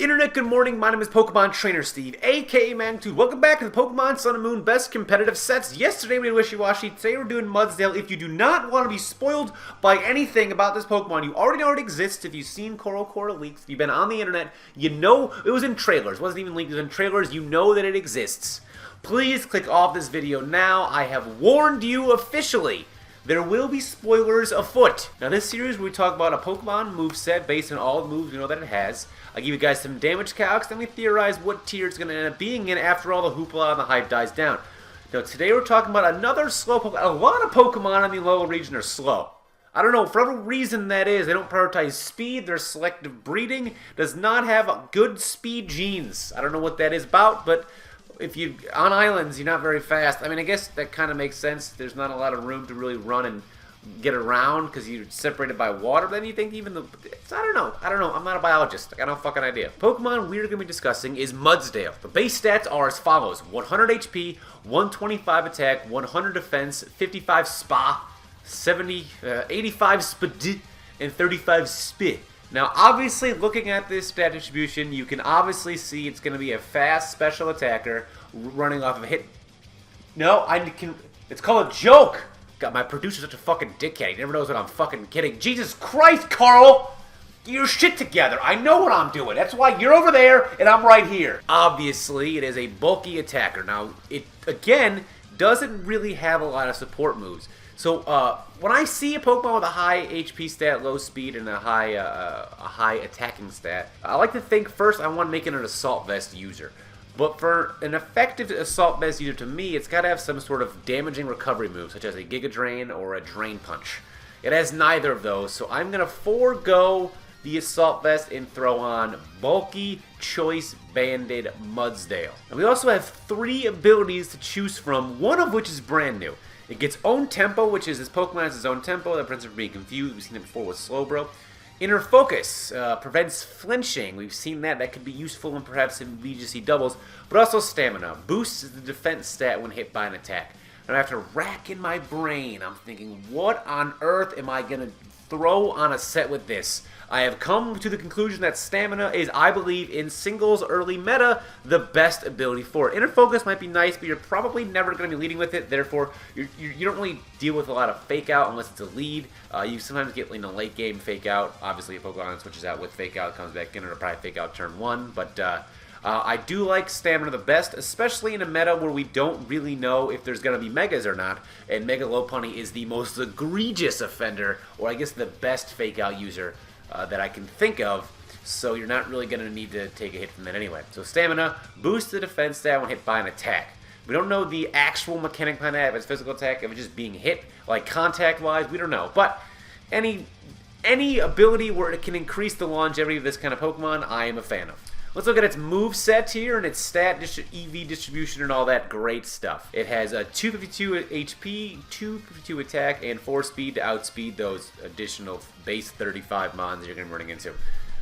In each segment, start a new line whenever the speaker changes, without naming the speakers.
internet, good morning. My name is Pokemon Trainer Steve, aka Magnitude. Welcome back to the Pokemon Sun and Moon Best Competitive Sets. Yesterday we did Wishy-Washy, today we're doing Mudsdale. If you do not want to be spoiled by anything about this Pokemon, you already know it exists. If you've seen Coral leaks, if you've been on the internet, you know it was in trailers. It wasn't even leaked, it was in trailers. You know that it exists. Please click off this video now. I have warned you officially. There will be spoilers afoot. Now this series where we talk about a Pokemon moveset based on all the moves we know that it has. I give you guys some damage calcs, then we theorize what tier it's going to end up being in after all the hoopla and the hype dies down. Now today we're talking about another slow Pokemon. A lot of Pokemon in the Alola region are slow. I don't know, for whatever reason that is, they don't prioritize speed. Their selective breeding does not have good speed genes. I don't know what that is about, but if you on islands, you're not very fast. I mean, I guess that kind of makes sense. There's not a lot of room to really run and get around because you're separated by water. But then you think even the... I don't know. I'm not a biologist. I got no fucking idea. Pokemon we're going to be discussing is Mudsdale. The base stats are as follows. 100 HP, 125 attack, 100 defense, 55 spa, 85 spd, and 35 spit. Now, obviously, looking at this stat distribution, you can obviously see it's going to be a fast special attacker running off of a hit. No, it's called a joke. God, my producer's such a fucking dickhead. He never knows what I'm fucking kidding. Jesus Christ, Carl! Get your shit together. I know what I'm doing. That's why you're over there and I'm right here. Obviously, it is a bulky attacker. Now, it, again, doesn't really have a lot of support moves. So, when I see a Pokemon with a high HP stat, low speed, and a high attacking stat, I like to think first I want to make it an Assault Vest user. But for an effective Assault Vest user, to me, it's got to have some sort of damaging recovery move, such as a Giga Drain or a Drain Punch. It has neither of those, so I'm going to forego the Assault Vest and throw on Bulky Choice Banded Mudsdale. And we also have 3 abilities to choose from, one of which is brand new. It gets own tempo, which is this Pokemon has its own tempo. That prevents it from being confused. We've seen it before with Slowbro. Inner Focus prevents flinching. We've seen that. That could be useful in perhaps in VGC doubles. But also Stamina. Boosts the defense stat when hit by an attack. And after racking my brain, I'm thinking, what on earth am I going to throw on a set with this? I have come to the conclusion that Stamina is, I believe, in singles early meta, the best ability for it. Inner Focus might be nice, but you're probably never going to be leading with it. Therefore, you don't really deal with a lot of Fake Out unless it's a lead. You sometimes get in a late game Fake Out. Obviously, if Pokemon switches out with Fake Out, comes back in, it'll probably Fake Out turn 1. But I do like Stamina the best, especially in a meta where we don't really know if there's going to be Megas or not. And Mega Lopunny is the most egregious offender, or I guess the best Fake Out user that I can think of, so you're not really going to need to take a hit from that anyway. So Stamina boosts the defense stat when hit by an attack. We don't know the actual mechanic behind that, if it's physical attack, if it's just being hit, like contact-wise, we don't know. But any ability where it can increase the longevity of this kind of Pokemon, I am a fan of. Let's look at its moveset here and its stat EV distribution and all that great stuff. It has a 252 HP, 252 attack, and 4 speed to outspeed those additional base 35 mons you're going to be running into.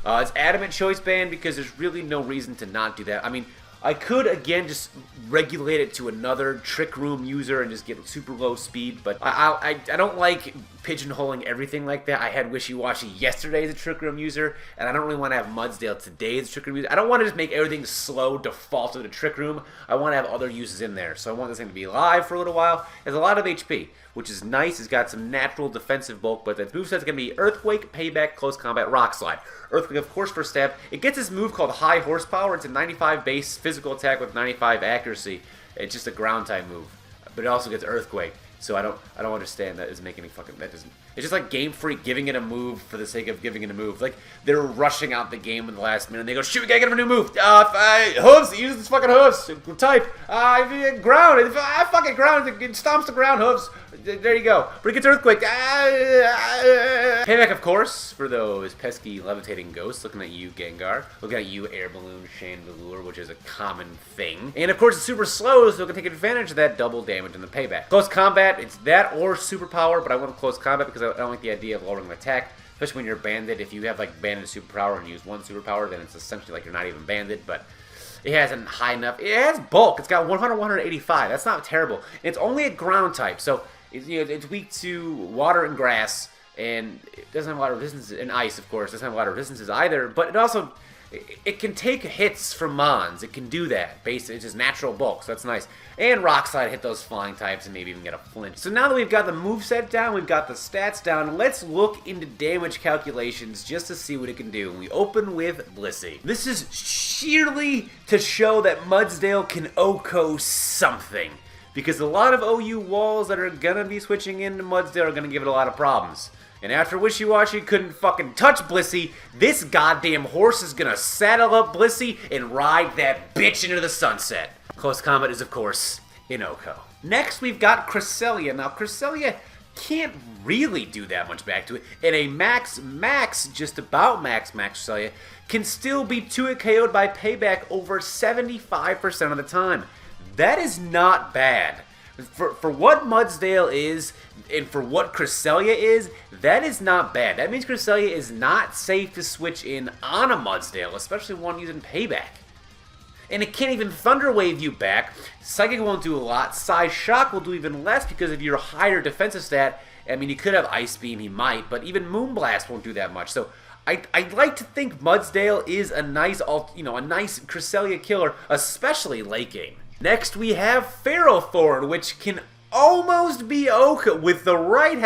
It's Adamant Choice Band because there's really no reason to not do that. I mean, I could, again, just regulate it to another Trick Room user and just get super low speed, but I don't like pigeonholing everything like that. I had Wishy-Washy yesterday as a Trick Room user, and I don't really want to have Mudsdale today as a Trick Room user. I don't want to just make everything slow default to the Trick Room. I want to have other uses in there, so I want this thing to be live for a little while. It has a lot of HP, which is nice. It's got some natural defensive bulk, but its moveset's going to be Earthquake, Payback, Close Combat, Rock Slide. Earthquake, of course, first stab. It gets this move called High Horsepower. It's a 95 base physical attack with 95 accuracy. It's just a ground type move, but it also gets Earthquake. So I don't understand that doesn't make any fucking, that doesn't. It's just like Game Freak giving it a move for the sake of giving it a move. Like they're rushing out the game in the last minute. And they go, shoot, we gotta get him a new move. Hooves, use this fucking hooves. Type ground. Fucking ground. It stomps the ground. Hooves. There you go. But it gets Earthquake. Payback, of course, for those pesky levitating ghosts. Looking at you, Gengar. Looking at you, Air Balloon, Chandelure, which is a common thing. And of course, it's super slow, so it can take advantage of that double damage in the Payback. Close Combat, it's that or Superpower, but I want Close Combat because I don't like the idea of lowering the attack. Especially when you're banded. If you have like banded superpower and use one superpower, then it's essentially like you're not even banded, but it hasn't high enough. It has bulk. It's got 100, 185. That's not terrible. And it's only a ground type, so it's weak to water and grass, and it doesn't have a lot of resistances, and ice, of course. It doesn't have a lot of resistances either, but it also it can take hits from Mons. It can do that. Basically, it's just natural bulk, so that's nice. And Rock Slide hit those flying types and maybe even get a flinch. So now that we've got the moveset down, we've got the stats down, let's look into damage calculations just to see what it can do. And we open with Blissey. This is sheerly to show that Mudsdale can OHKO something. Because a lot of OU walls that are gonna be switching into Mudsdale are gonna give it a lot of problems. And after Wishy-Washy couldn't fucking touch Blissey, this goddamn horse is gonna saddle up Blissey and ride that bitch into the sunset. Close Combat is, of course, in OHKO. Next, we've got Cresselia. Now, Cresselia can't really do that much back to it. And a max, just about max Cresselia, can still be 2-hit KO'd by payback over 75% of the time. That is not bad. For what Mudsdale is, and for what Cresselia is, that is not bad. That means Cresselia is not safe to switch in on a Mudsdale, especially one using payback. And it can't even Thunder Wave you back. Psychic won't do a lot. Size Shock will do even less because of your higher defensive stat. I mean, he could have Ice Beam, he might, but even Moonblast won't do that much. So I'd like to think Mudsdale is a nice, a nice Cresselia killer, especially late game. Next, we have Ferrothorn, which can almost be OHKO'd with the right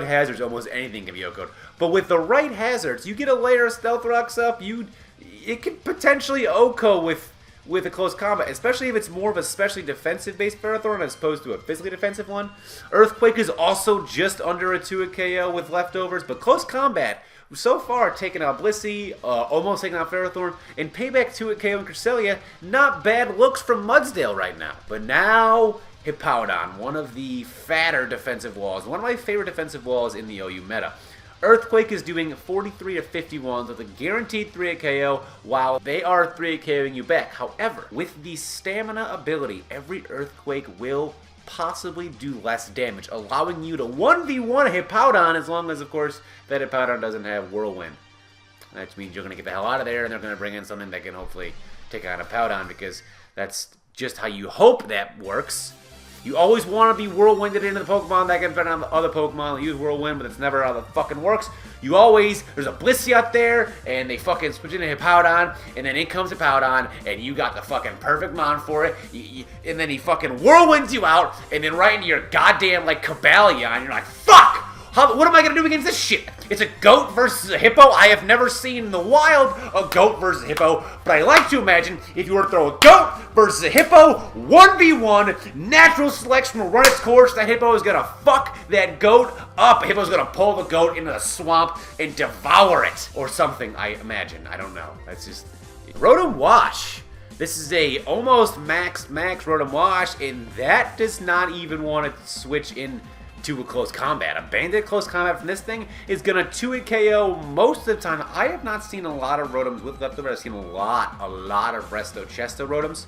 hazards. Almost anything can be OHKO'd, but with the right hazards, you get a layer of Stealth Rocks up. It could potentially OHKO with a close combat, especially if it's more of a specially defensive-based Ferrothorn as opposed to a physically defensive one. Earthquake is also just under a 2-hit KO with leftovers, but close combat. So far, taking out Blissey, almost taking out Ferrothorn, and payback 2-hit KO and Cresselia, not bad looks from Mudsdale right now. But now, Hippowdon, one of the fatter defensive walls, one of my favorite defensive walls in the OU meta. Earthquake is doing 43 to 51 with a guaranteed 3-hit KO while they are 3-hit KOing you back. However, with the stamina ability, every Earthquake will possibly do less damage, allowing you to 1v1 a Hippowdon as long as, of course, that Hippowdon doesn't have Whirlwind. That means you're going to get the hell out of there and they're going to bring in something that can hopefully take out a Hippowdon because that's just how you hope that works. You always want to be whirlwinded into the Pokemon that can fit on the other Pokemon that use Whirlwind, but that's never how that fucking works. You always, there's a Blissey out there, and they fucking switch into Hippowdon, and then in comes Hippowdon, and you got the fucking perfect mon for it, and then he fucking whirlwinds you out, and then right into your goddamn, like, Cresselia, and you're like, fuck! What am I going to do against this shit? It's a goat versus a hippo. I have never seen in the wild a goat versus a hippo, but I like to imagine if you were to throw a goat versus a hippo, 1v1, natural selection will run its course. That hippo is going to fuck that goat up. The hippo is going to pull the goat into the swamp and devour it. Or something, I imagine. I don't know. That's just... Rotom Wash. This is a almost max Rotom Wash, and that does not even want to switch in to a close combat. A banded close combat from this thing is gonna 2-hit KO most of the time. I have not seen a lot of Rotoms with leftover. I've seen a lot of Resto Chesto Rotoms.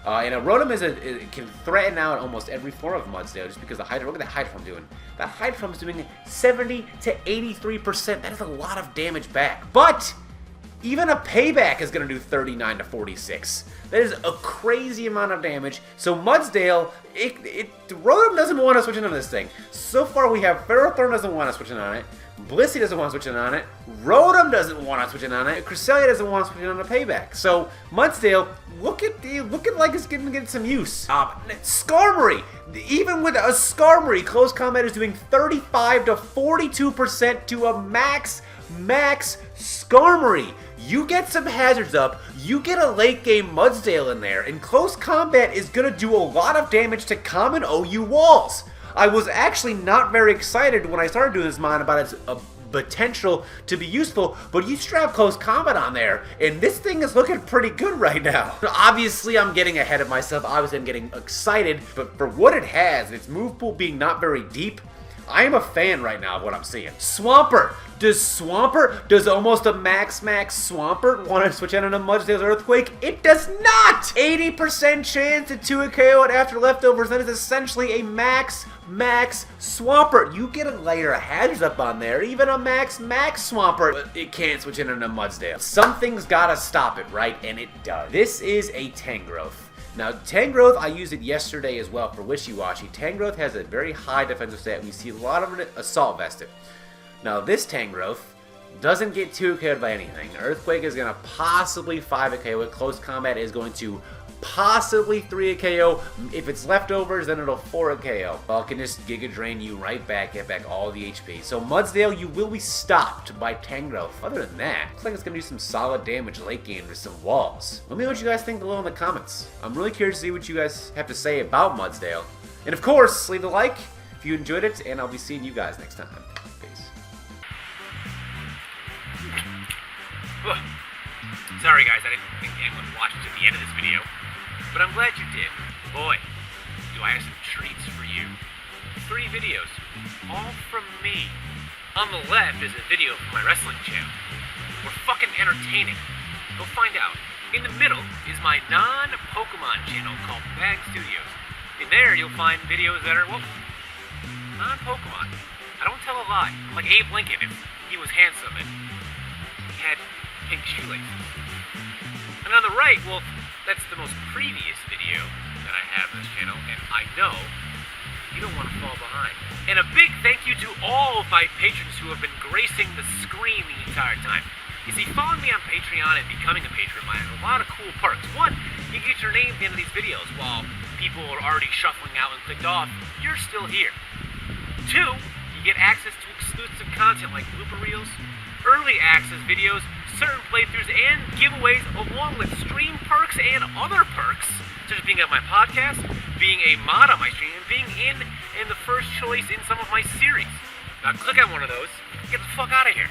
And a Rotom it can threaten out almost every form of Mudsdale just because the Hydro, look at that Hydro doing. That Hydro is doing 70 to 83%. That is a lot of damage back. But even a payback is going to do 39 to 46. That is a crazy amount of damage. So Mudsdale, Rotom doesn't want to switch in on this thing. So far we have Ferrothorn doesn't want to switch in on it. Blissey doesn't want to switch in on it. Rotom doesn't want to switch in on it. Cresselia doesn't want to switch in on a payback. So Mudsdale, look at like it's getting some use. Skarmory, even with a Skarmory, close combat is doing 35 to 42% to a max Skarmory. You get some hazards up, you get a late game Mudsdale in there, and close combat is going to do a lot of damage to common OU walls. I was actually not very excited when I started doing this mod about its potential to be useful, but you strap close combat on there, and this thing is looking pretty good right now. Obviously, I'm getting ahead of myself. Obviously, I'm getting excited, but for what it has, its move pool being not very deep, I am a fan right now of what I'm seeing. Swampert. Does almost a max Swampert want to switch out on a Mudsdale's Earthquake? It does not! 80% chance to 2-hit KO it after leftovers. That is essentially a max Swampert. You get a layer of hazards up on there, even a max Swampert, but it can't switch in on a Mudsdale. Something's gotta stop it, right? And it does. This is a Tangrowth. Now, Tangrowth, I used it yesterday as well for Wishy-Washy. Tangrowth has a very high defensive stat. We see a lot of it Assault Vested. Now, this Tangrowth doesn't get 2 KO'd by anything. Earthquake is going to possibly 5 a KO. Close Combat is going to possibly 3 a KO. If it's leftovers, then it'll 4 a KO. Well, it can just Giga Drain you right back, get back all the HP. So Mudsdale, you will be stopped by Tangrowth. Other than that, looks like it's going to do some solid damage late game to some walls. Let me know what you guys think below in the comments. I'm really curious to see what you guys have to say about Mudsdale. And of course, leave a like if you enjoyed it, and I'll be seeing you guys next time. Peace.
Sorry guys, I didn't think anyone watched to the end of this video, but I'm glad you did. Boy, do I have some treats for you. 3 videos, all from me. On the left is a video from my wrestling channel. We're fucking entertaining. Go find out. In the middle is my non-Pokemon channel called Bag Studios. In there you'll find videos that are, well, non-Pokemon. I don't tell a lie. I'm like Abe Lincoln if he was handsome and he had pink shoelaces. And on the right, well, that's the most previous video that I have on this channel, and I know you don't want to fall behind. And a big thank you to all of my patrons who have been gracing the screen the entire time. You see, following me on Patreon and becoming a patron of mine has a lot of cool perks. 1, you get your name at the end of these videos while people are already shuffling out and clicked off. You're still here. 2, you get access to exclusive content like blooper reels, early access videos, certain playthroughs, and giveaways, along with stream perks and other perks, such as being at my podcast, being a mod on my stream, and being in the first choice in some of my series. Now click on one of those, get the fuck out of here.